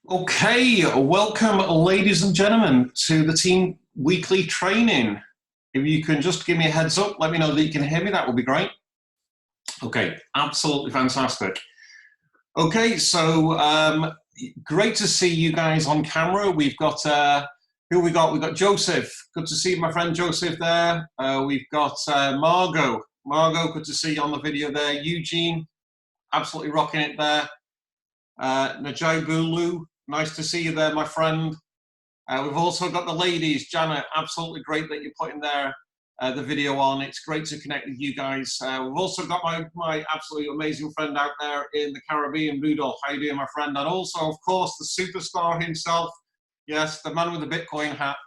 Okay, welcome, ladies and gentlemen, to the team weekly training. If you can just give me a heads up, let me know that you can hear me, that would be great. Okay, absolutely fantastic. Okay, so great to see you guys on camera. We've got, who we got? We've got Joseph. Good to see my friend Joseph there. We've got Margot. Margot, good to see you on the video there. Eugene, absolutely rocking it there. Najai Bulu, nice to see you there, my friend. We've also got the ladies. Janet, absolutely great that you're putting the video on. It's great to connect with you guys. We've also got my absolutely amazing friend out there in the Caribbean, Rudolph. How you doing, my friend? And also, of course, the superstar himself. Yes, the man with the Bitcoin hat,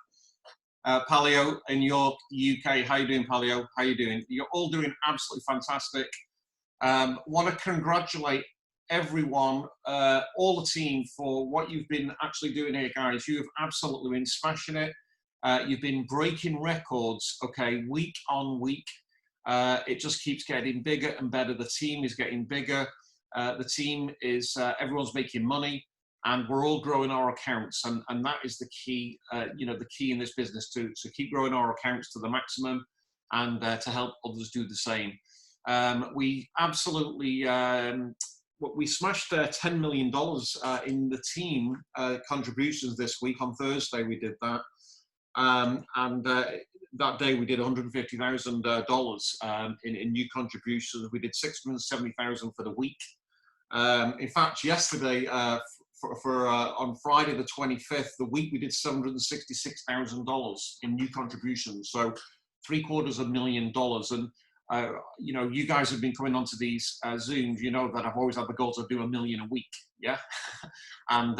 Palio in York, UK. How you doing, Palio? How you doing? You're all doing absolutely fantastic. Want to congratulate everyone, all the team, for what you've been actually doing here, guys. You have absolutely been smashing it. You've been breaking records, okay, week on week. It just keeps getting bigger and better. The team is getting bigger. The team is, everyone's making money, and we're all growing our accounts. And that is the key, the key in this business, to keep growing our accounts to the maximum, and to help others do the same. We absolutely, we smashed $10 million in the team contributions this week. On Thursday we did that, and that day we did $150,000 in new contributions. We did $670,000 for the week. In fact, yesterday, on Friday the 25th, the week, we did $766,000 in new contributions. So $750,000. And you guys have been coming onto these Zooms. You know that I've always had the goal to do $1 million a week, yeah? And,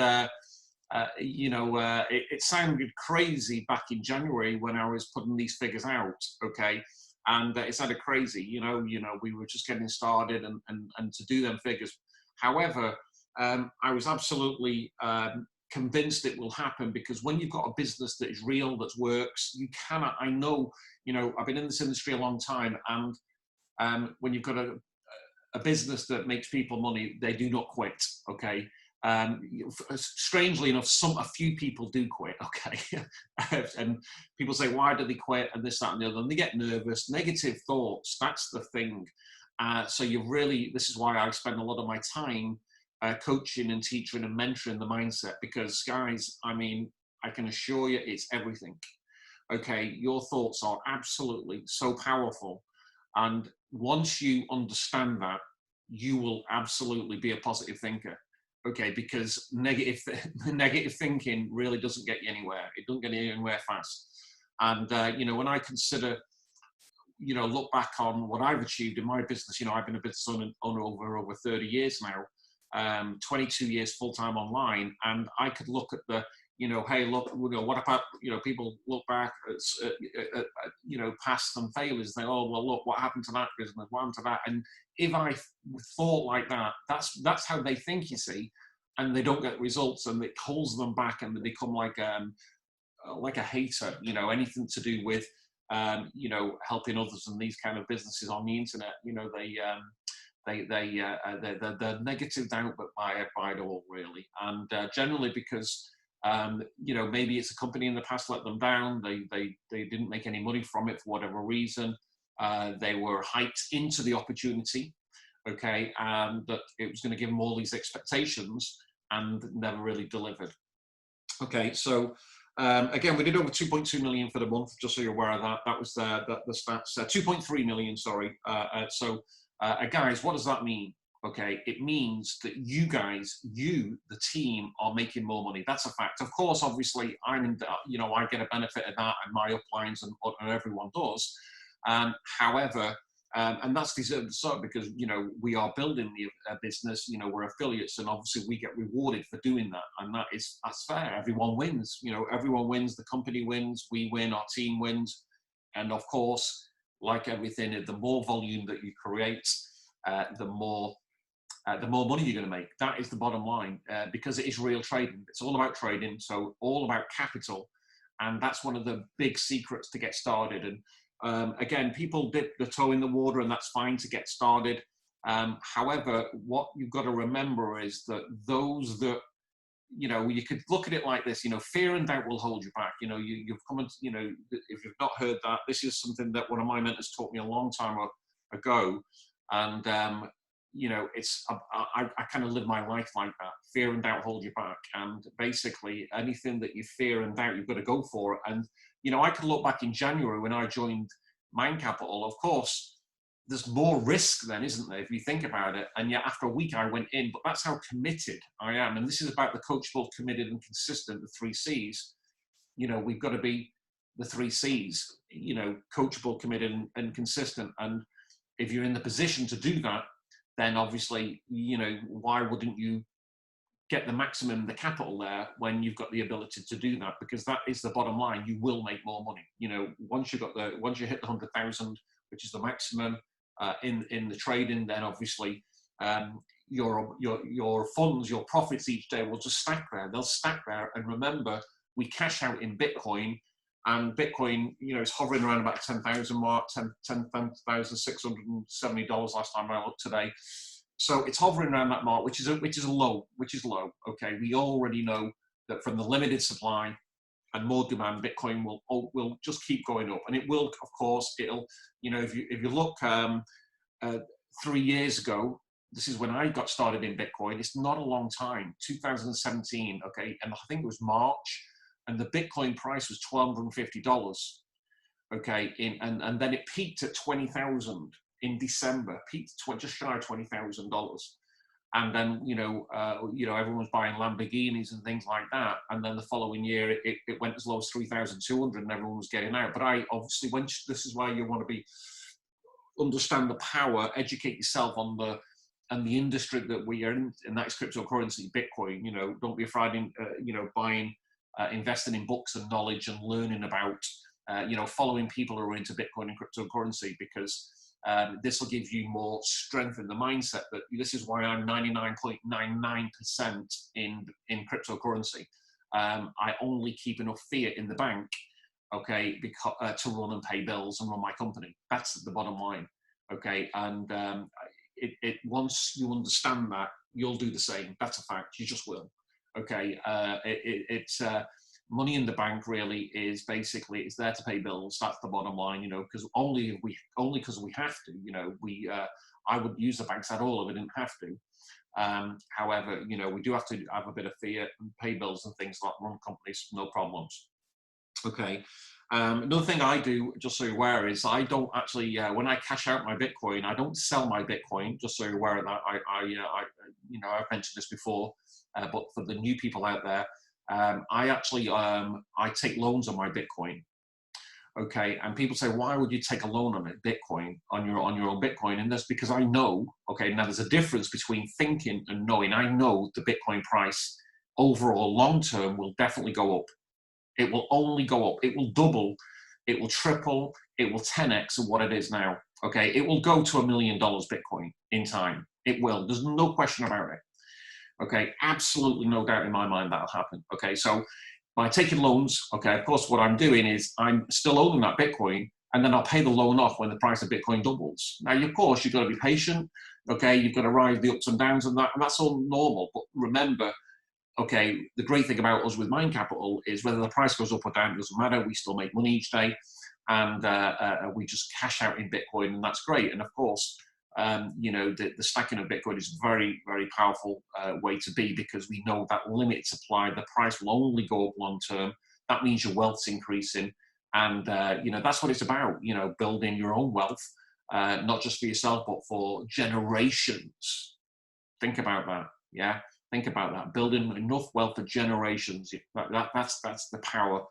it sounded crazy back in January when I was putting these figures out, okay? And it sounded crazy, we were just getting started and to do them figures. However, I was absolutely convinced it will happen, because when you've got a business that is real, that works, you cannot, I know, I've been in this industry a long time, and when you've got a business that makes people money, they do not quit, okay? Strangely enough, a few people do quit, okay? And people say, why do they quit, and this, that, and the other, and they get nervous, negative thoughts, that's the thing. So this is why I spend a lot of my time coaching and teaching and mentoring the mindset, because guys, I can assure you, it's everything. Okay, your thoughts are absolutely so powerful, and once you understand that, you will absolutely be a positive thinker. Okay, because negative thinking really doesn't get you anywhere. It doesn't get you anywhere fast. And when I consider, look back on what I've achieved in my business, I've been a business owner over 30 years now, 22 years full-time online, and I could look at the, hey, look, what about, people look back at past and failures, they, oh, well, look, what happened to that business, what happened to that? And if I thought like that, that's how they think, you see, and they don't get results, and it holds them back, and they become like a hater, anything to do with, helping others and these kind of businesses on the internet, they're negative output by it all, really. And generally because, maybe it's a company in the past let them down, they didn't make any money from it for whatever reason, they were hyped into the opportunity, okay, and that it was going to give them all these expectations and never really delivered. Okay, so again, we did over 2.2 million for the month, just so you're aware of that. That was the stats. 2.3 million, sorry. Guys, what does that mean? Okay, it means that you guys, the team, are making more money. That's a fact. Of course, obviously, I get a benefit of that, and my uplines, and everyone does. However, and that's deserved so, because we are building the business. We're affiliates, and obviously we get rewarded for doing that, and that's fair. Everyone wins. Everyone wins. The company wins. We win. Our team wins. And of course, like everything, the more volume that you create, the more money you're going to make. That is the bottom line, because it is real trading. It's all about trading, so all about capital, and that's one of the big secrets to get started. And again, people dip the toe in the water, and that's fine to get started. However, what you've got to remember is that those that, you know, you could look at it like this, you know, fear and doubt will hold you back. You know, you've come and, you know, if you've not heard that, this is something that one of my mentors taught me a long time ago. And, you know, I kind of live my life like that. Fear and doubt hold you back. And basically anything that you fear and doubt, you've got to go for it. And, you know, I can look back in January when I joined MindCAPITAL. Of course, there's more risk then, isn't there, if you think about it? And yet after a week I went in, but that's how committed I am. And this is about the coachable, committed and consistent, the 3 C's. You know, we've got to be the 3 C's, you know, coachable, committed and consistent. And if you're in the position to do that, then obviously, you know, why wouldn't you get the maximum, the capital there when you've got the ability to do that? Because that is the bottom line. You will make more money. You know, once you hit the 100,000, which is the maximum, in the trading, then obviously your funds, your profits each day will just stack there. They'll stack there. And remember, we cash out in Bitcoin, and Bitcoin, you know, is hovering around about 10,000 mark, $10,670 last time I looked today. So it's hovering around that mark, which is low. Okay, we already know that from the limited supply and more demand, Bitcoin will just keep going up, and it will, of course, it'll, you know, if you look 3 years ago, this is when I got started in Bitcoin. It's not a long time, 2017, okay, and I think it was March, and the Bitcoin price was $1,250, okay, and then it peaked at 20,000 in December, peaked just shy of $20,000. And then, you know, everyone's buying Lamborghinis and things like that. And then the following year, it went as low as 3,200 and everyone was getting out. But I obviously, this is why you want to understand the power, educate yourself on the industry that we are in, and that's cryptocurrency, Bitcoin. You know, don't be afraid in, you know, buying, investing in books and knowledge and learning about, you know, following people who are into Bitcoin and cryptocurrency, because this will give you more strength in the mindset that this is why I'm 99.99% in cryptocurrency. I only keep enough fiat in the bank, okay, because, to run and pay bills and run my company. That's the bottom line, okay? And once you understand that, you'll do the same. That's a fact. You just will, okay? It's money in the bank really is basically, it's there to pay bills. That's the bottom line, you know, because only because we have to, you know, I would use the banks at all if I didn't have to. However, you know, we do have to have a bit of fiat and pay bills and things like run companies, no problems. Okay. Another thing I do, just so you're aware, is I don't actually, when I cash out my Bitcoin, I don't sell my Bitcoin, just so you're aware of that. You know, I've mentioned this before, but for the new people out there, I actually, I take loans on my Bitcoin. Okay, and people say, why would you take a loan on a Bitcoin, on your own Bitcoin? And that's because I know, okay, now there's a difference between thinking and knowing. I know the Bitcoin price overall long term will definitely go up. It will only go up. It will double, it will triple, it will 10x of what it is now. Okay, it will go to $1 million Bitcoin in time. It will. There's no question about it. Okay, absolutely no doubt in my mind that'll happen. Okay, so by taking loans, okay, of course, what I'm doing is I'm still owning that Bitcoin, and then I'll pay the loan off when the price of Bitcoin doubles. Now, of course, you've got to be patient. Okay, you've got to ride the ups and downs and that's all normal. But remember, okay, the great thing about us with MindCAPITAL is whether the price goes up or down, it doesn't matter. We still make money each day, and we just cash out in Bitcoin, and that's great. And of course, you know, the stacking of Bitcoin is a very, very powerful way to be, because we know that limited supply, the price will only go up long term. That means your wealth's increasing, and you know, that's what it's about. You know, building your own wealth, not just for yourself, but for generations. Think about that, yeah. Think about that, building enough wealth for generations. That's the power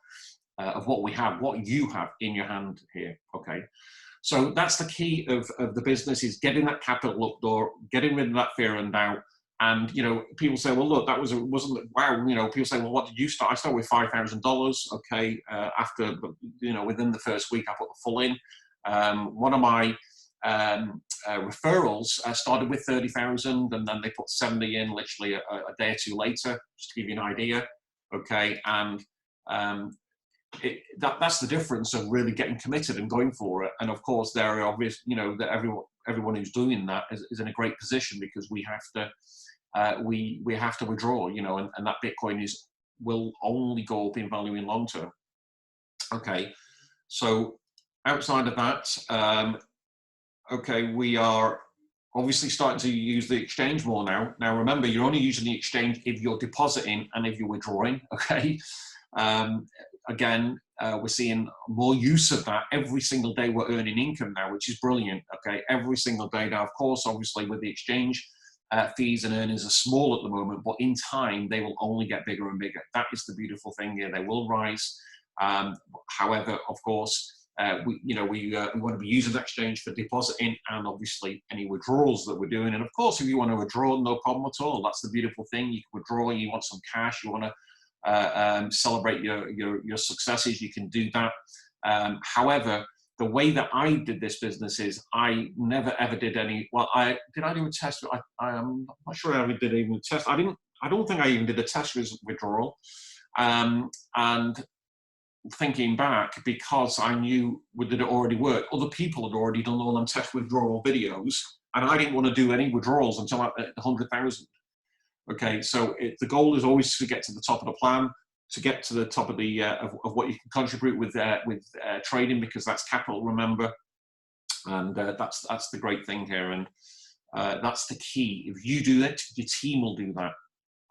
of what we have, what you have in your hand here, okay? So that's the key of the business, is getting that capital up door, getting rid of that fear and doubt. And, you know, people say, well, look, that wasn't, wow, you know, people say, well, what did you start? I started with $5,000, okay? After, you know, within the first week, I put the full in. One of my referrals started with 30,000, and then they put 70 in literally a day or two later, just to give you an idea. Okay, and that's the difference of really getting committed and going for it. And of course, there are obvious, you know, that everyone who's doing that is in a great position, because we have to we have to withdraw, you know, and that Bitcoin will only go up in value in long term. Okay, so outside of that, okay, we are obviously starting to use the exchange more now. Now, remember, you're only using the exchange if you're depositing and if you're withdrawing, okay? Again, we're seeing more use of that. Every single day we're earning income now, which is brilliant, okay? Every single day. Now, of course, obviously with the exchange, fees and earnings are small at the moment, but in time, they will only get bigger and bigger. That is the beautiful thing here. They will rise. However, of course, we want to be using that exchange for depositing and obviously any withdrawals that we're doing. And of course, if you want to withdraw, no problem at all. That's the beautiful thing. You can withdraw. You want some cash. You want to celebrate your successes. You can do that. However, the way that I did this business is I never ever did any. Well, I do a test. I'm not sure I ever did even a test. I don't think I even did a test withdrawal. And thinking back, because I knew that it already worked, other people had already done all them test withdrawal videos, and I didn't want to do any withdrawals until I hit 100,000. Okay, so the goal is always to get to the top of the plan, to get to the top of the of what you can contribute with trading, because that's capital, remember, and that's the great thing here, and that's the key. If you do it, your team will do that.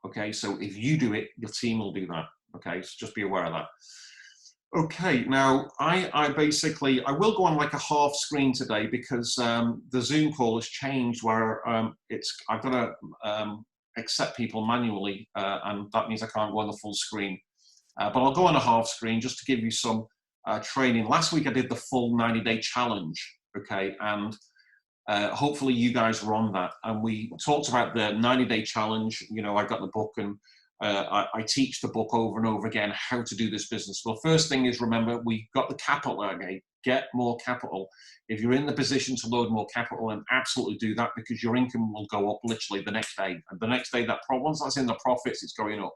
Okay, so if you do it, your team will do that. Okay, so just be aware of that. Okay, now I basically, I will go on like a half screen today, because the Zoom call has changed where I've got to accept people manually, and that means I can't go on the full screen. But I'll go on a half screen just to give you some training. Last week I did the full 90-day challenge, okay, and hopefully you guys were on that. And we talked about the 90-day challenge. You know, I got the book, and I teach the book over and over again how to do this business. Well, first thing is, remember, we got the capital. Okay, get more capital. If you're in the position to load more capital, then absolutely do that, because your income will go up literally the next day. And the next day, once that's in the profits, it's going up.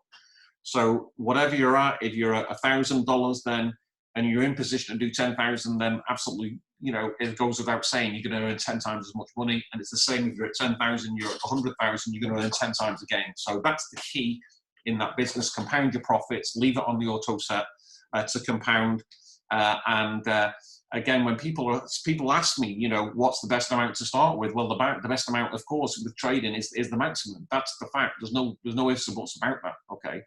So whatever you're at, if you're at $1,000, then, and you're in position to do 10,000, then absolutely, you know, it goes without saying, you're going to earn 10 times as much money. And it's the same if you're at 10,000, you're at 100,000, you're going to earn 10 times again. So that's the key in that business. Compound your profits, leave it on the auto set to compound. Again, when people ask me, you know, what's the best amount to start with? Well, the best amount, of course, with trading is the maximum. That's the fact. There's no ifs or buts about that. Okay.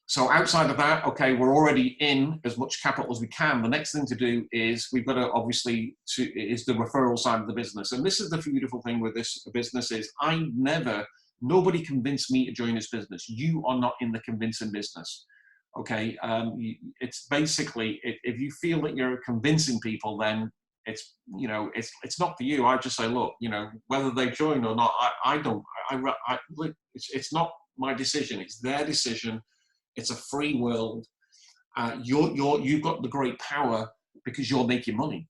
So outside of that, okay, we're already in as much capital as we can. The next thing to do is we've got to obviously is the referral side of the business. And this is the beautiful thing with this business is nobody convinced me to join this business. You are not in the convincing business. Okay, it's basically, if you feel that you're convincing people, then it's, you know, it's not for you. I just say, look, you know, whether they join or not, it's not my decision. It's their decision. It's a free world. You've got the great power because you're making money.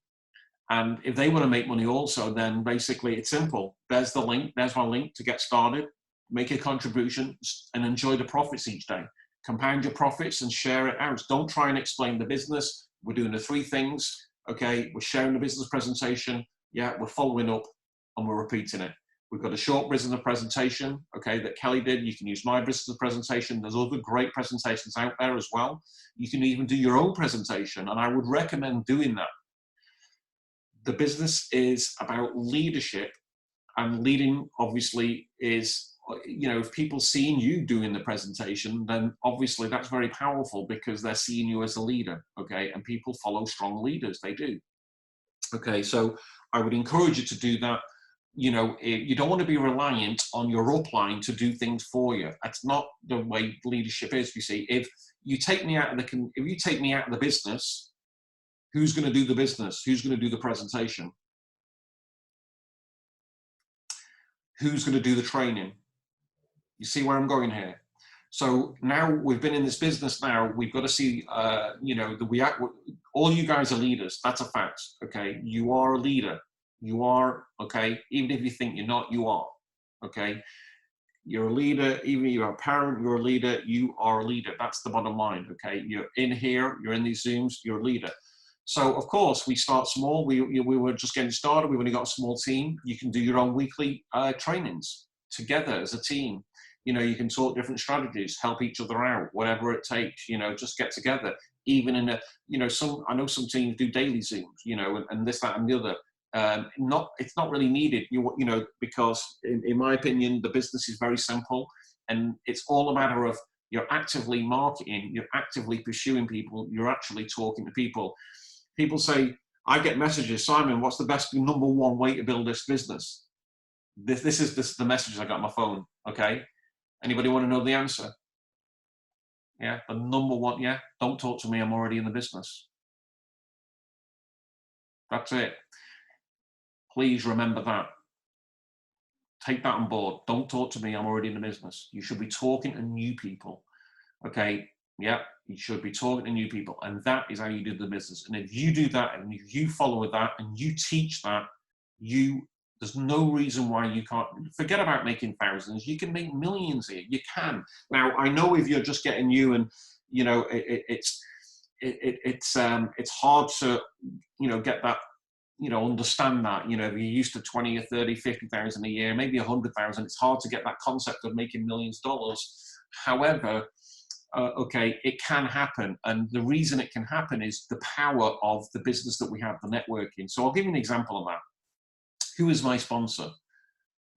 And if they want to make money also, then basically it's simple. There's the link. There's my link to get started. Make a contribution and enjoy the profits each day. Compound your profits and share it out. Don't try and explain the business. We're doing the 3 things. Okay, we're sharing the business presentation. Yeah, we're following up and we're repeating it. We've got a short business presentation, okay, that Kelly did. You can use my business presentation. There's other great presentations out there as well. You can even do your own presentation, and I would recommend doing that. The business is about leadership, and leading obviously is, you know, if people seeing you doing the presentation, then obviously that's very powerful because they're seeing you as a leader, okay? And people follow strong leaders, they do. Okay, so I would encourage you to do that. You know, you don't want to be reliant on your upline to do things for you. That's not the way leadership is, you see. If you take me out of the business, who's going to do the business? Who's going to do the presentation? Who's going to do the training? You see where I'm going here? So now we've been in this business now, we've got to see, you know, all you guys are leaders. That's a fact, okay? You are a leader. You are, okay? Even if you think you're not, you are, okay? You're a leader. Even if you're a parent, you're a leader. You are a leader. That's the bottom line, okay? You're in here, you're in these Zooms, you're a leader. So of course we start small. We were just getting started. We've only got a small team. You can do your own weekly trainings together as a team. You can talk different strategies, help each other out, whatever it takes. Just get together. Even in a, I know some teams do daily Zooms, and this, that, and the other. It's not really needed, because in my opinion, the business is very simple, and it's all a matter of you're actively marketing, you're actively pursuing people, you're actually talking to people. People say, I get messages, Simon, what's the best number one way to build this business? This is the messages I got on my phone. Okay, anybody want to know the answer? Yeah, the number one. Yeah, don't talk to me, I'm already in the business. That's it. Please remember that. Take that on board. Don't talk to me, I'm already in the business. You should be talking to new people. Okay, yeah, you should be talking to new people, and that is how you do the business. And if you do that, and if you follow that, and you teach that, there's no reason why you can't. Forget about making thousands. You can make millions here. You can. Now, I know if you're just getting new, and it's hard to get that. Understand that, if you're used to 20 or 30, 50,000 a year, maybe 100,000, it's hard to get that concept of making millions of dollars. However, okay, it can happen. And the reason it can happen is the power of the business that we have, the networking. So I'll give you an example of that. Who is my sponsor?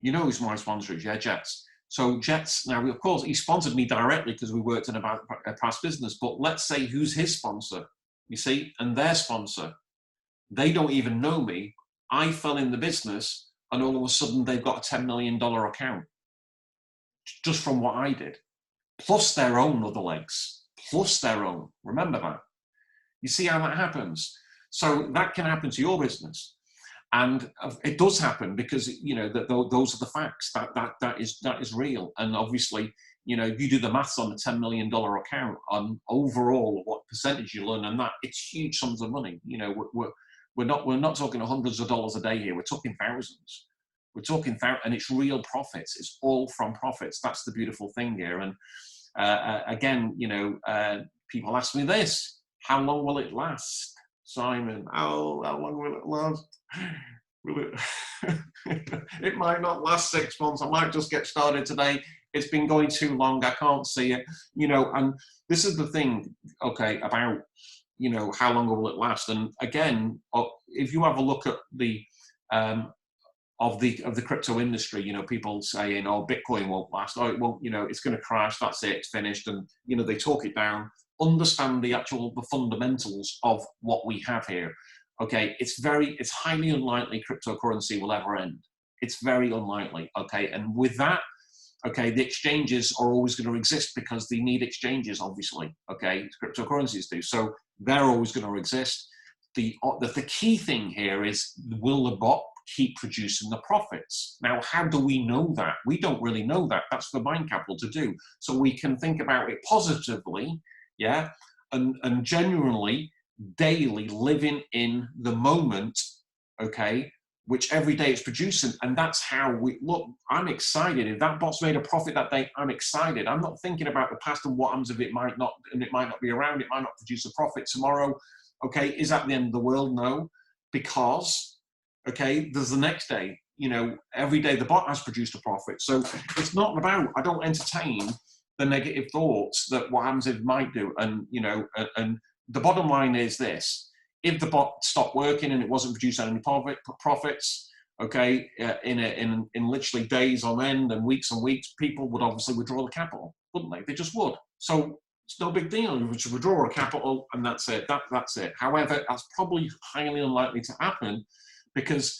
You know who's my sponsor is, yeah, Jets. So Jets, now, of course, he sponsored me directly because we worked in a past business, but let's say who's his sponsor, you see, and their sponsor. They don't even know me. I fell in the business, and all of a sudden they've got a $10 million account just from what I did, plus their own other legs, plus their own. Remember that. You see how that happens? So that can happen to your business. And it does happen because, those are the facts. That is real. And obviously, if you do the maths on a $10 million account, on overall what percentage you learn, and that, it's huge sums of money. We're not talking hundreds of dollars a day here. We're talking thousands. We're talking and it's real profits. It's all from profits. That's the beautiful thing here. And again, people ask me this: how long will it last, Simon? How long will it last? It might not last 6 months. I might just get started today. It's been going too long. I can't see it. And this is the thing, okay, about how long will it last? And again, if you have a look at the of the crypto industry, people saying, oh, Bitcoin won't last, oh, it won't, it's going to crash, that's it, it's finished, and they talk it down. Understand the fundamentals of what we have here. Okay, it's highly unlikely cryptocurrency will ever end. It's very unlikely. Okay, and with that, okay, the exchanges are always going to exist because they need exchanges, obviously. Okay, cryptocurrencies do. So they're always going to exist. The key thing here is, will the bot keep producing the profits? Now, how do we know that? We don't really know that. That's for MindCAPITAL to do. So we can think about it positively, yeah, and genuinely, daily, living in the moment, okay, which every day it's producing. And that's how we look. I'm excited. If that bot's made a profit that day, I'm excited. I'm not thinking about the past and what happens if it might not, and it might not be around, it might not produce a profit tomorrow. Okay, is that the end of the world? No, because, okay, there's the next day. Every day the bot has produced a profit. So it's not about, I don't entertain the negative thoughts that what happens if it might do. And, and the bottom line is this: if the bot stopped working and it wasn't producing any profits, okay, in literally days on end and weeks, people would obviously withdraw the capital, wouldn't they? They just would. So it's no big deal. You should withdraw a capital and that's it. That's it. However, that's probably highly unlikely to happen because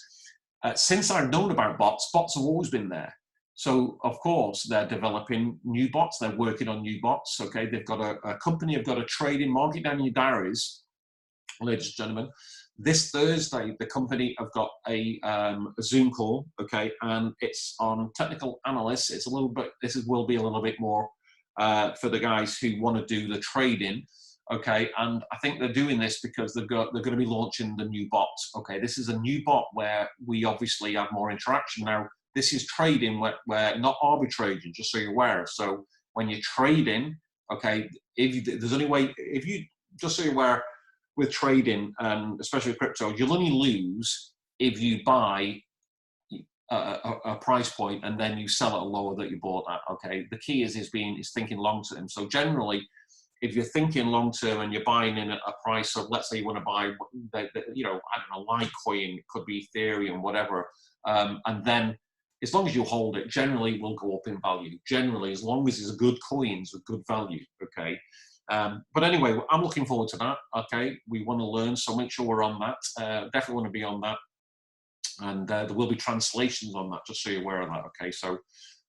since I've known about bots have always been there. So, of course, they're developing new bots. They're working on new bots. Okay, they've got a company, have got a trading, mark it down in your diaries, ladies and gentlemen. This Thursday, the company have got a Zoom call, okay, and it's on technical analysts. It's a little bit, will be a little bit more for the guys who want to do the trading, okay, and I think they're doing this because they're going to be launching the new bot. Okay, this is a new bot where we obviously have more interaction now. This is trading where not arbitraging, just so you're aware. So when you're trading, okay, there's only way, if you, just so you're aware, with trading, especially with crypto, you'll only lose if you buy a price point and then you sell it lower that you bought at. Okay, the key is thinking long term. So generally, if you're thinking long term and you're buying in a price of, let's say you want to buy, you know, I don't know, Litecoin, it could be Ethereum, whatever, and then as long as you hold it, generally it will go up in value. Generally, as long as it's a good coin, it's a good value. Okay. But anyway, I'm looking forward to that. Okay, we want to learn, so make sure we're on that. Definitely want to be on that. And there will be translations on that, just so you're aware of that. Okay, so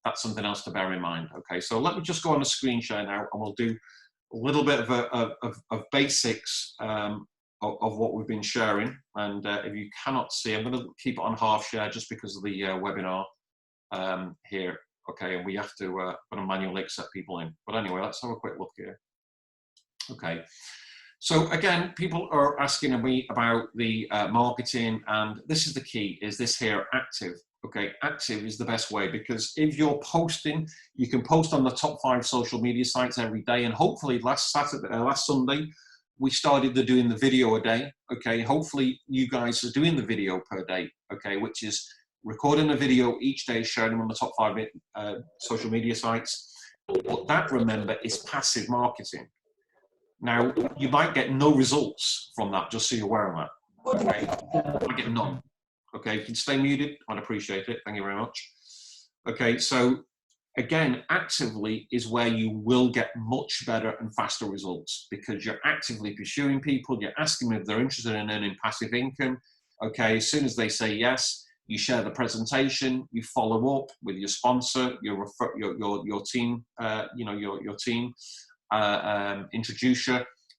that's something else to bear in mind. Okay, so let me just go on a screen share now, and we'll do a little bit of basics of what we've been sharing. And if you cannot see, I'm going to keep it on half share just because of the webinar here. Okay, and we have to manually accept people in. But anyway, let's have a quick look here. Okay. So again, people are asking me about the marketing, and this is the key, is this here active. Okay, active is the best way, because if you're posting, you can post on the top 5 social media sites every day, and hopefully last Sunday, we started doing the video a day. Okay, hopefully you guys are doing the video per day, okay, which is recording a video each day, sharing them on the top 5 social media sites. But that, remember, is passive marketing. Now, you might get no results from that, just so you're aware of that. Okay, you might get none. Okay, you can stay muted, I'd appreciate it. Thank you very much. Okay, so again, actively is where you will get much better and faster results, because you're actively pursuing people, you're asking them if they're interested in earning passive income. Okay, as soon as they say yes, you share the presentation, you follow up with your sponsor, your team, you know, your team. Introduce you,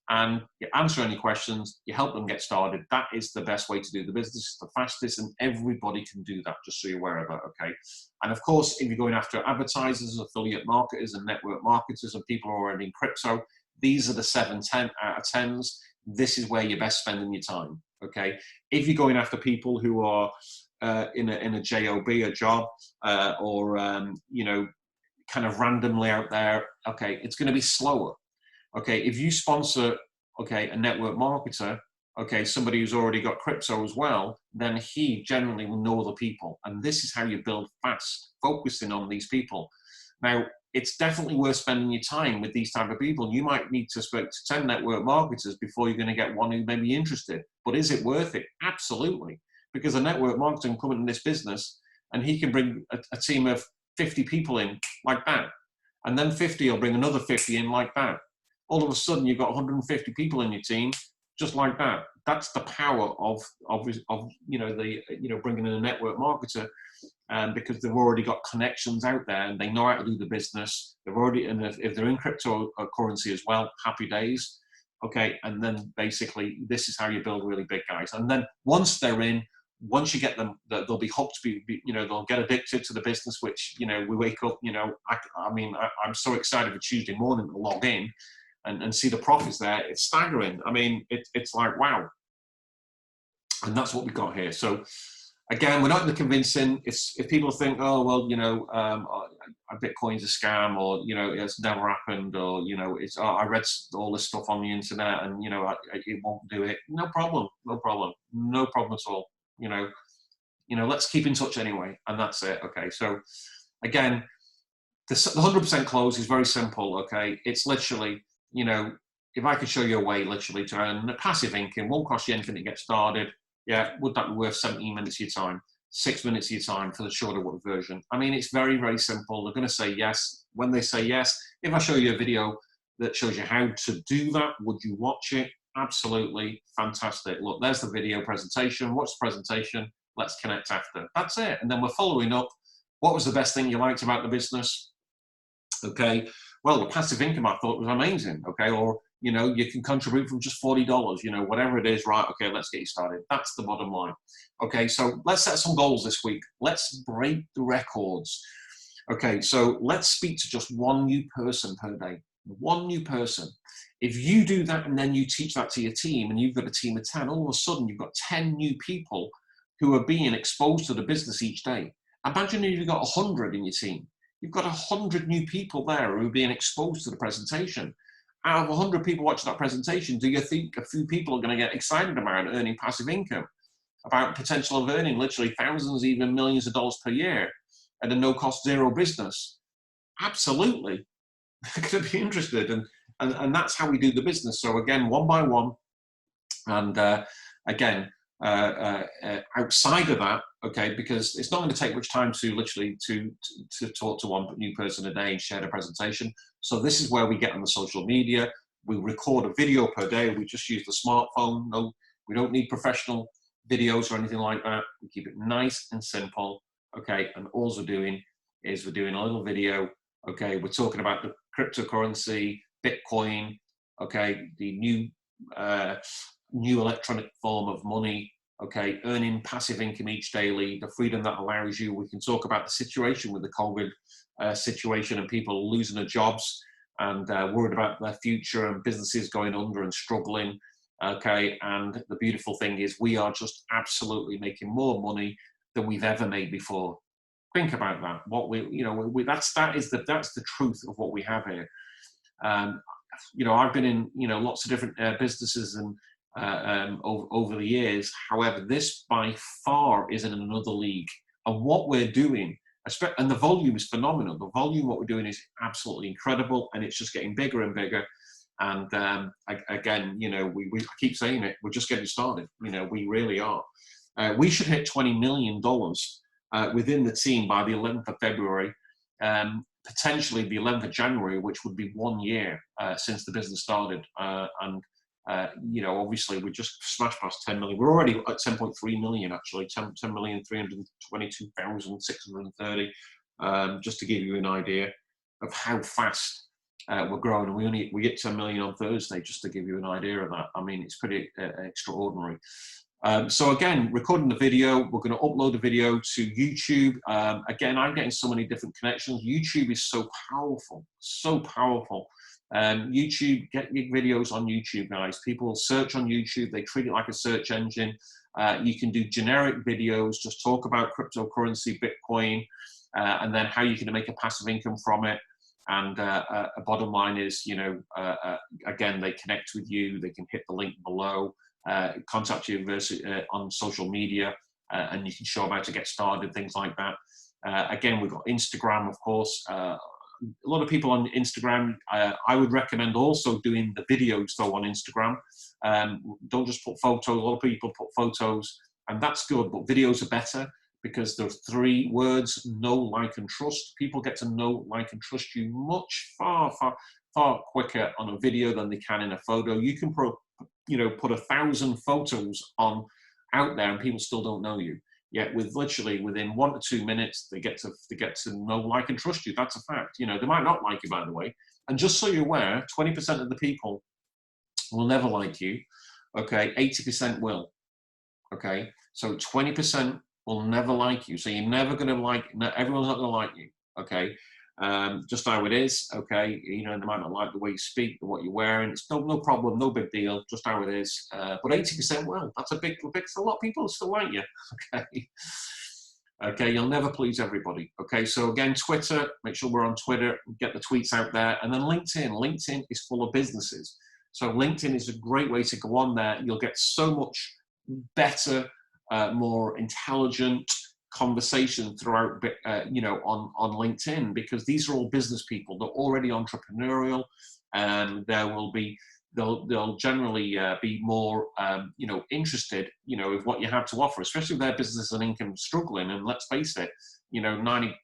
and you answer any questions, you help them get started. That is the best way to do the business. It's the fastest, and everybody can do that, just so you're aware of that. Okay, and of course, if you're going after advertisers, affiliate marketers, and network marketers, and people who are already in crypto, these are the 7, 10 out of 10s. This is where you're best spending your time. Okay, if you're going after people who are in a job, or you know, kind of randomly out there, okay, it's going to be slower. Okay, if you sponsor, okay, a network marketer, okay, somebody who's already got crypto as well, then he generally will know the people. And this is how you build fast, focusing on these people. Now, it's definitely worth spending your time with these type of people. You might need to speak to 10 network marketers before you're going to get one who may be interested. But is it worth it? Absolutely. Because a network marketer can come in this business and he can bring a team of 50 people in like that. And then 50 will bring another 50 in like that. All of a sudden, you've got 150 people in your team just like that. That's the power of you know, bringing in a network marketer, because they've already got connections out there and they know how to do the business. They've already, and if they're in cryptocurrency as well, happy days. Okay, and then basically this is how you build really big guys. And then once they're in, once you get them, they'll be hooked. You know, they'll get addicted to the business. Which, you know, we wake up. You know, I mean, I'm so excited for Tuesday morning to log in and see the profits there. It's staggering. I mean, it's like, wow. And that's what we got here. So again, we're not in the convincing. If people think, oh, well, you know, Bitcoin's a scam, or, you know, it's never happened, or, you know, it's, I read all this stuff on the internet and, you know, it won't do it. No problem. No problem. No problem at all. You know, let's keep in touch anyway. And that's it. Okay. So again, the 100% close is very simple. Okay. It's literally, you know, if I could show you a way literally to earn a passive income, won't cost you anything to get started. Yeah. Would that be worth 17 minutes of your time, 6 minutes of your time for the shorter version? I mean, it's very, very simple. They're going to say yes. When they say yes, if I show you a video that shows you how to do that, would you watch it? Absolutely. Fantastic. Look, there's the video presentation. Watch the presentation. Let's connect after. That's it. And then we're following up. What was the best thing you liked about the business? Okay. Well, the passive income I thought was amazing. Okay. Or, you know, you can contribute from just $40, you know, whatever it is. Right. Okay. Let's get you started. That's the bottom line. Okay. So let's set some goals this week. Let's break the records. Okay. So let's speak to just one new person per day. One new person. If you do that and then you teach that to your team, and you've got a team of 10, all of a sudden you've got 10 new people who are being exposed to the business each day. Imagine if you've got 100 in your team. You've got 100 new people there who are being exposed to the presentation. Out of 100 people watching that presentation, do you think a few people are going to get excited about earning passive income, about potential of earning literally thousands, even millions of dollars per year at a no-cost, zero business? Absolutely. They're going to be interested, and that's how we do the business. So again, one by one, and again, outside of that, okay, because it's not going to take much time to literally to talk to one new person a day and share the presentation. So this is where we get on the social media. We record a video per day. We just use the smartphone. No, we don't need professional videos or anything like that. We keep it nice and simple, okay. And all we're doing is we're doing a little video, okay. We're talking about the cryptocurrency, Bitcoin, okay, the new electronic form of money, okay, earning passive income each daily, the freedom that allows you. We can talk about the situation with the COVID situation and people losing their jobs and worried about their future and businesses going under and struggling, okay. And the beautiful thing is we are just absolutely making more money than we've ever made before. Think about that. What that's the truth of what we have here. I've been in lots of different businesses and over the years. However, this by far is in another league. And what we're doing, and the volume is phenomenal. The volume, what we're doing is absolutely incredible, and it's just getting bigger and bigger. And again, we keep saying it, we're just getting started. We really are. We should hit $20 million within the team by the 11th of February, potentially the 11th of January, which would be 1 year since the business started. Obviously we just smashed past 10 million. We're already at 10.3 million, actually, 10,322,630, just to give you an idea of how fast we're growing. And we hit 10 million on Thursday, just to give you an idea of that. I mean, it's pretty extraordinary. So again, recording the video, we're going to upload the video to YouTube. Again, I'm getting so many different connections. YouTube is so powerful, so powerful. YouTube, get your videos on YouTube, guys. People search on YouTube, they treat it like a search engine. You can do generic videos, just talk about cryptocurrency, Bitcoin, and then how you can make a passive income from it. And a bottom line is, again, they connect with you, they can hit the link below, contact you on social media, and you can show them how to get started, things like that. Again, we've got Instagram, of course. A lot of people on Instagram, I would recommend also doing the videos though on Instagram. Don't just put photos. A lot of people put photos, and that's good, but videos are better because there's 3 words: know, like, and trust. People get to know, like, and trust you much far quicker on a video than they can in a photo. You can put 1,000 photos out there and people still don't know you. Yet within 1 to 2 minutes, they get to know, like, and trust you. That's a fact. They might not like you, by the way. And just so you're aware, 20% of the people will never like you. Okay, 80% will. Okay, so 20% will never like you. So you're never going to everyone's not going to like you. Okay, just how it is. Okay, they might not like the way you speak, what you're wearing. It's no problem, no big deal. Just how it is. But 80% will. That's a lot of people still like you. Okay. Okay, you'll never please everybody. Okay, so again, Twitter. Make sure we're on Twitter. Get the tweets out there, and then LinkedIn. LinkedIn is full of businesses. So LinkedIn is a great way to go on there. You'll get so much better, more intelligent conversation throughout, on LinkedIn, because these are all business people. They're already entrepreneurial, and they'll generally be more, interested, with what you have to offer, especially if their business and income struggling. And let's face it, 95%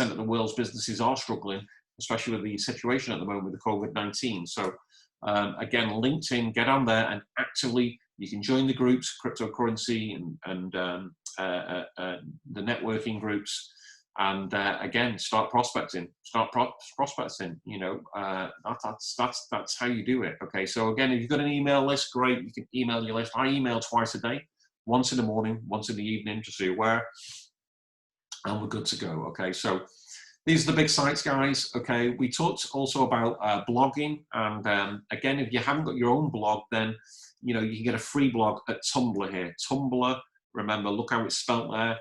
of the world's businesses are struggling, especially with the situation at the moment with the COVID-19. So again, LinkedIn, get on there and actively, you can join the groups, cryptocurrency and the networking groups, and again, start prospecting. That's how you do it. Okay, so again, if you've got an email list, great. You can email your list. I email twice a day, once in the morning, once in the evening, just so you're aware, and we're good to go. Okay, so these are the big sites, guys. Okay, we talked also about blogging, and again, if you haven't got your own blog, then you can get a free blog at Tumblr here. Tumblr, remember, look how it's spelt there.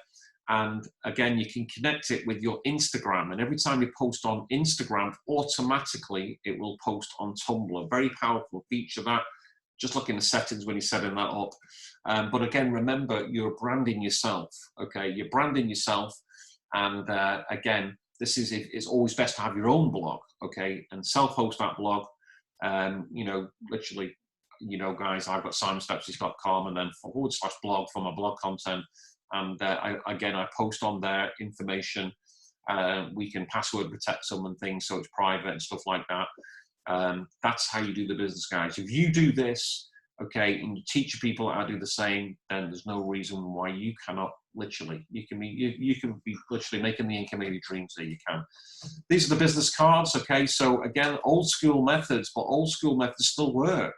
And again, you can connect it with your Instagram. And every time you post on Instagram, automatically it will post on Tumblr. Very powerful feature that. Just look in the settings when you're setting that up. But again, remember, you're branding yourself, okay? You're branding yourself. And again, it's always best to have your own blog, okay? And self-host that blog. You know, literally, you know, guys, I've got simonstepsys.com and then /blog for my blog content. And I post on there information. We can password protect some and things, so it's private and stuff like that. That's how you do the business, guys. If you do this, okay, and you teach people how to do the same, then there's no reason why you cannot. Literally, you can be literally making the income of your dreams. There you can. These are the business cards, okay? So again, old school methods, but old school methods still work.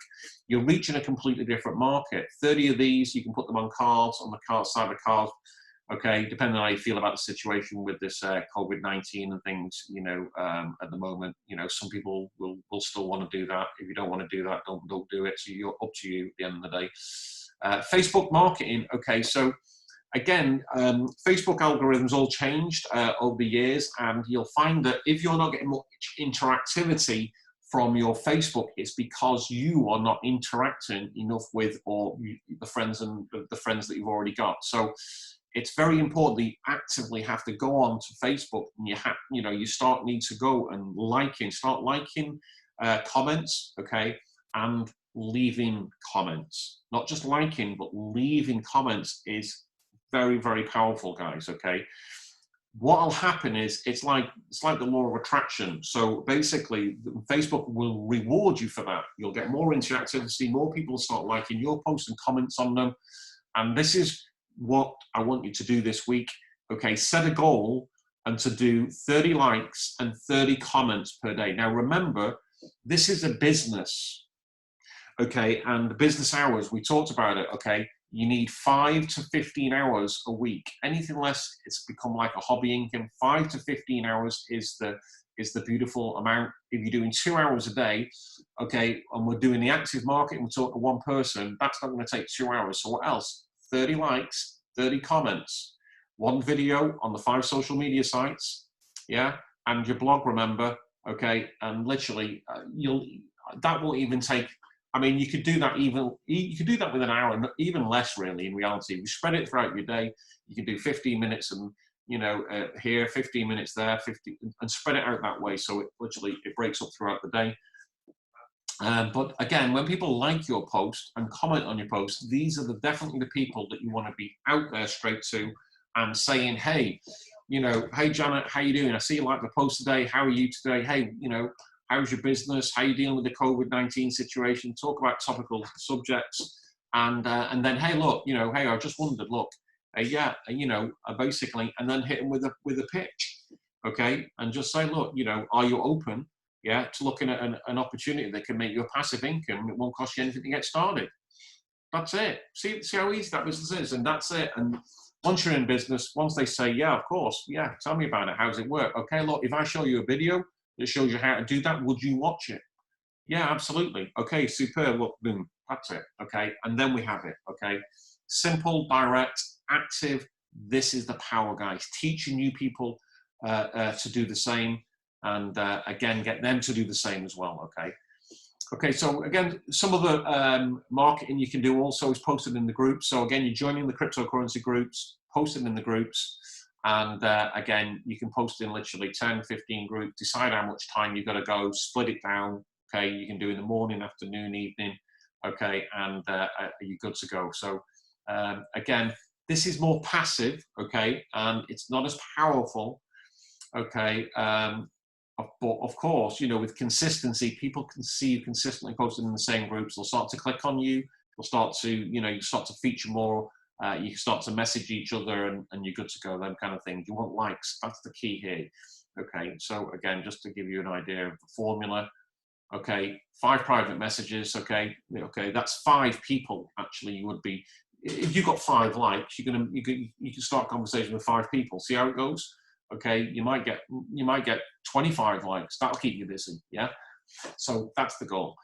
You're reaching a completely different market. 30 of these, you can put them on cards, on the card side of cards, okay? Depending on how you feel about the situation with this COVID-19 and things, you know, at the moment, you know, some people will still want to do that. If you don't want to do that, don't do it. So you're up to you at the end of the day. Facebook marketing, okay, so again, Facebook algorithms all changed over the years, and you'll find that if you're not getting much interactivity from your Facebook, it's because you are not interacting enough with the friends that you've already got. So it's very important that you actively have to go on to Facebook, and you need to go and start liking comments, okay, and leaving comments. Not just liking, but leaving comments is very, very powerful, guys, okay? What will happen is, it's like the law of attraction. So basically, Facebook will reward you for that. You'll get more interactivity, more people will start liking your posts and comments on them. And this is what I want you to do this week, okay? Set a goal and to do 30 likes and 30 comments per day. Now, remember, this is a business, okay? And the business hours, we talked about it, okay? You need 5 to 15 hours a week. Anything less, it's become like a hobby income. 5 to 15 hours is the beautiful amount. If you're doing 2 hours a day, okay, and we're doing the active marketing, we're talking to one person, that's not going to take 2 hours. So what else? 30 likes, 30 comments, 1 video on the 5 social media sites, yeah, and your blog, remember, okay, and literally, that won't even take. I mean, you could do that with an hour, even less really. In reality, if you spread it throughout your day, you can do 15 minutes and here, 15 minutes there, 50, and spread it out that way. So it breaks up throughout the day. But again, when people like your post and comment on your post, these are definitely the people that you want to be out there straight to and saying, hey, hey Janet, how you doing? I see you like the post today. How are you today? Hey, how's your business? How are you dealing with the COVID-19 situation? Talk about topical subjects, and then, hey, look, hey, I just wondered, look, basically, and then hit them with a pitch, okay, and just say, look, are you open, to looking at an opportunity that can make you a passive income? It won't cost you anything to get started. That's it. See how easy that business is, and that's it. And once you're in business, once they say, yeah, of course, yeah, tell me about it. How does it work? Okay, look, if I show you a video that shows you how to do that, would you watch it? Yeah, absolutely. Okay, superb. Look, boom, that's it. Okay, and then we have it. Okay, simple, direct, active. This is the power, guys. Teaching new people to do the same, and again, get them to do the same as well. Okay. Okay, so again, some of the marketing you can do also is posted in the groups. So again, you're joining the cryptocurrency groups, posting in the groups. And again, you can post in literally 10, 15 groups, decide how much time you've got to go, split it down, okay? You can do in the morning, afternoon, evening, okay? And you're good to go. So again, this is more passive, okay? And it's not as powerful, okay? But of course, with consistency, people can see you consistently posting in the same groups. They'll start to click on you. They'll start to, you start to feature more. You start to message each other, and you're good to go, them kind of things. You want likes. That's the key here. Okay, so again, just to give you an idea of the formula, okay, 5 private messages, okay, that's 5 people, actually. You would be, if you've got 5 likes, you can start a conversation with 5 people. See how it goes? Okay, you might get 25 likes. That'll keep you busy, yeah? So that's the goal.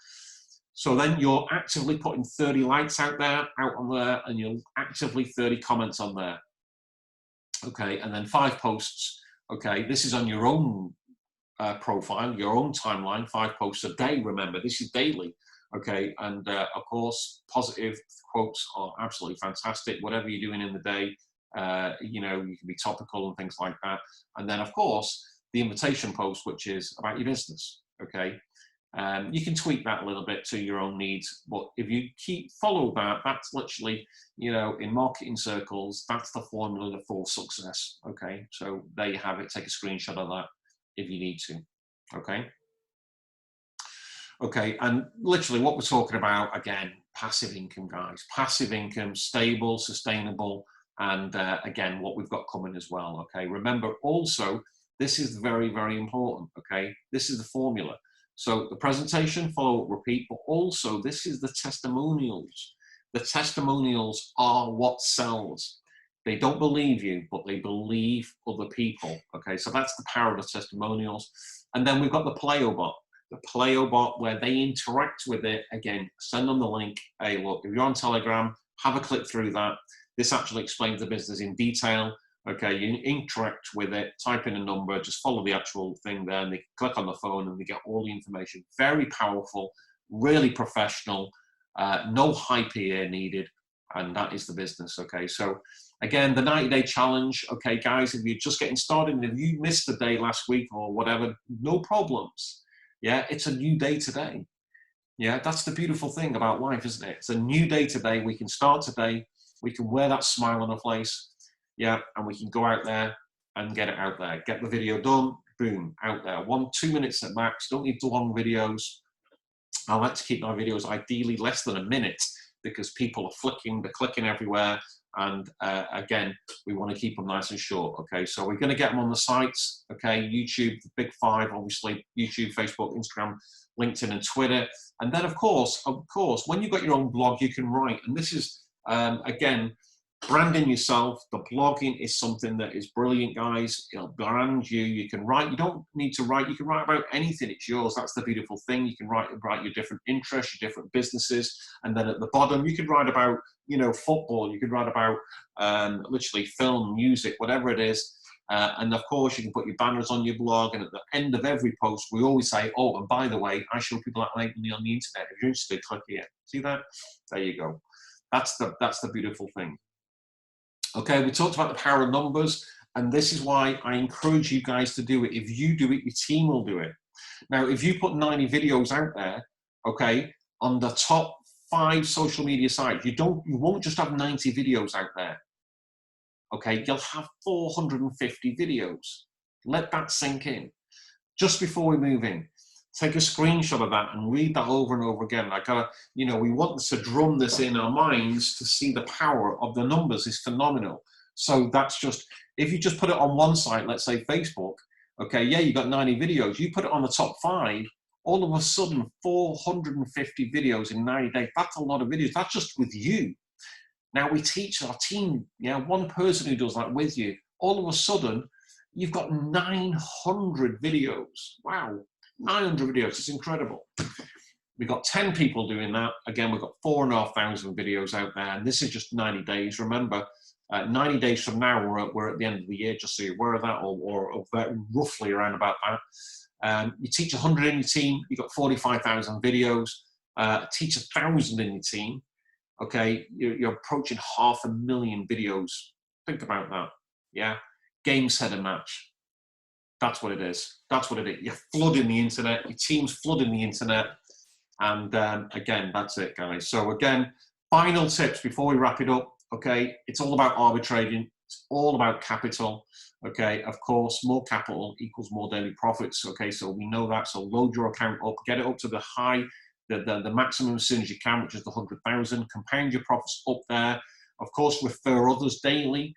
So then you're actively putting 30 likes out on there, and you're actively 30 comments on there. Okay, and then 5 posts. Okay, this is on your own profile, your own timeline, 5 posts a day. Remember, this is daily. Okay, and of course, positive quotes are absolutely fantastic. Whatever you're doing in the day, you know, you can be topical and things like that. And then, of course, the invitation post, which is about your business. Okay, you can tweak that a little bit to your own needs, but if you follow that, that's literally, you know, in marketing circles, that's the formula for success. Okay, so there you have it. Take a screenshot of that if you need to. Okay. Okay, and literally what we're talking about, again, passive income, guys. Passive income, stable, sustainable, and again, what we've got coming as well, okay? Remember, also, this is very, very important, okay? This is the formula. So the presentation, follow up, repeat, but also this is the testimonials. The testimonials are what sells. They don't believe you, but they believe other people, okay? So that's the power of the testimonials. And then we've got the Playo bot. The Playo bot, where they interact with it. Again, send them the link. Hey, look, if you're on Telegram, have a click through that. This actually explains the business in detail. Okay, you interact with it, type in a number, just follow the actual thing there, and they click on the phone and they get all the information. Very powerful, really professional, no hype here needed, and that is the business. Okay, so again, the 90-day challenge. Okay, guys, if you're just getting started, and if you missed the day last week or whatever, no problems. Yeah, it's a new day today. Yeah, that's the beautiful thing about life, isn't it? It's a new day today. We can start today. We can wear that smile on our face. Yeah, and we can go out there and get it out there. Get the video done, boom, out there. 1-2 minutes at max. Don't need long videos. I like to keep my videos ideally less than a minute because people are flicking, they're clicking everywhere. And again, we want to keep them nice and short. Okay, so we're going to get them on the sites. Okay, YouTube, the big 5, obviously, YouTube, Facebook, Instagram, LinkedIn, and Twitter. And then, of course, when you've got your own blog, you can write. And this is, again, branding yourself. The blogging is something that is brilliant, guys. It'll brand you. You can write. You don't need to write. You can write about anything. It's yours. That's the beautiful thing. You can write your different interests, your different businesses. And then at the bottom, you could write about, you know, football. You could write about literally film, music, whatever it is. And of course, you can put your banners on your blog. And at the end of every post, we always say, oh, and by the way, I show people how to make money on the internet. If you're interested, click here. See that? There you go. That's the beautiful thing. Okay, we talked about the power of numbers, and this is why I encourage you guys to do it. If you do it, your team will do it. Now, if you put 90 videos out there, okay, on the top 5 social media sites, you won't just have 90 videos out there. Okay, you'll have 450 videos. Let that sink in. Just before we move in, take a screenshot of that and read that over and over again. We want to drum this in our minds to see the power of the numbers is phenomenal. So that's just, if you just put it on one site, let's say Facebook, okay, yeah, you got 90 videos. You put it on the top 5, all of a sudden 450 videos in 90 days. That's a lot of videos. That's just with you. Now we teach our team, one person who does that with you. All of a sudden, you've got 900 videos. Wow. 900 videos, it's incredible. We've got 10 people doing that. Again, we've got 4,500 videos out there, and this is just 90 days. Remember, 90 days from now, we're at the end of the year, just so you're aware of that, or roughly around about that. You teach 100 in your team, you've got 45,000 videos. Teach 1,000 in your team, okay? You're approaching 500,000 videos. Think about that, yeah? Game, set, and match. That's what it is. That's what it is. You're flooding the internet. Your team's flooding the internet. And again, that's it, guys. So again, final tips before we wrap it up. Okay, it's all about arbitraging. It's all about capital. Okay, of course, more capital equals more daily profits. Okay, so we know that. So load your account up, get it up to the high, the maximum as soon as you can, which is the 100,000. Compound your profits up there. Of course, refer others daily.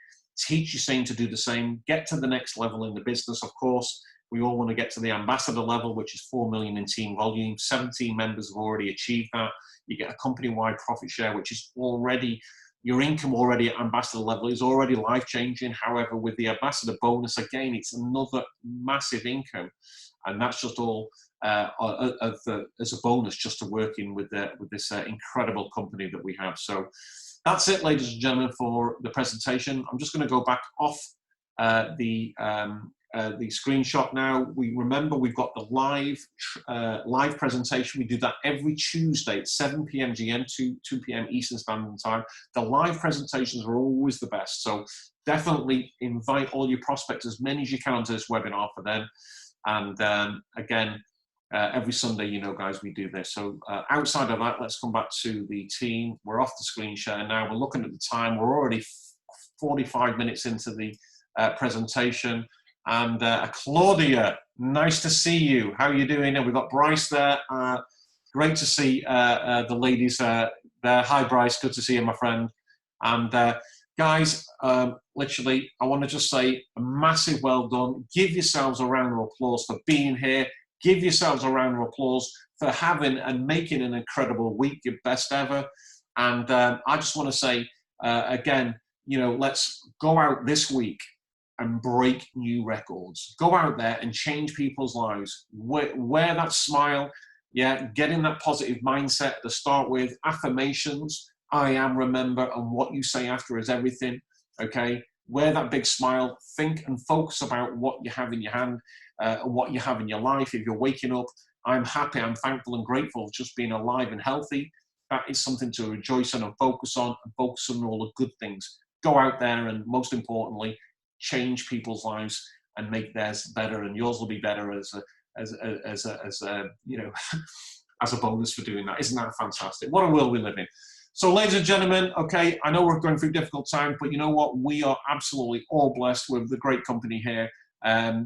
Teach your team to do the same. Get to the next level in the business. Of course, we all want to get to the ambassador level, which is 4 million in team volume. 17 members have already achieved that. You get a company-wide profit share, which is already, your income already at ambassador level is already life-changing. However, with the ambassador bonus, again, it's another massive income. And that's just all as a bonus just to working with this incredible company that we have. So that's it, ladies and gentlemen, for the presentation. I'm just going to go back off the screenshot now. Remember we've got the live presentation. We do that every Tuesday at 7 p.m. GM, 2 p.m. Eastern Standard Time. The live presentations are always the best. So definitely invite all your prospects, as many as you can, onto this webinar for them. And again, every Sunday, you know, guys, we do this. So outside of that, let's come back to the team. We're off the screen share now. We're looking at the time. We're already 45 minutes into the presentation. And Claudia, nice to see you. How are you doing? And we've got Bryce there. Great to see the ladies there. Hi, Bryce. Good to see you, my friend. And guys, literally, I want to just say a massive well done. Give yourselves a round of applause for being here. Give yourselves a round of applause for having and making an incredible week, your best ever. And I just want to say, again, you know, let's go out this week and break new records. Go out there and change people's lives. Wear that smile, yeah, get in that positive mindset to start with. Affirmations, I am, remember, and what you say after is everything, okay? Wear that big smile. Think and focus about what you have in your hand, what you have in your life. If you're waking up, I'm happy, I'm thankful and grateful just being alive and healthy. That is something to rejoice on and focus on all the good things. Go out there and, most importantly, change people's lives and make theirs better, and yours will be better as a you know, as a bonus for doing that. Isn't that fantastic? What a world we live in. So, ladies and gentlemen, okay, I know we're going through difficult times, but you know what? We are absolutely all blessed with the great company here.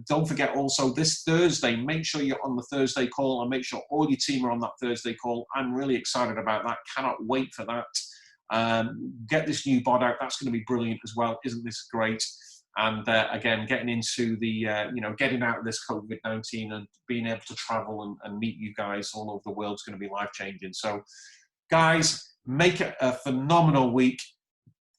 Don't forget also this Thursday, make sure you're on the Thursday call, and make sure all your team are on that Thursday call. I'm really excited about that. Cannot wait for that. Get this new bod out. That's going to be brilliant as well. Isn't this great? And again, getting into the, you know, getting out of this COVID-19 and being able to travel and meet you guys all over the world is going to be life-changing. So, guys, make it a phenomenal week.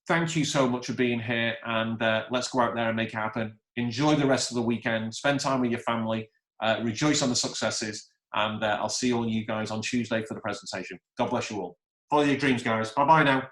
Thank you so much for being here, and let's go out there and make it happen. Enjoy the rest of the weekend. Spend time with your family. Rejoice on the successes, and I'll see all you guys on Tuesday for the presentation. God bless you all. Follow your dreams, guys. Bye-bye now.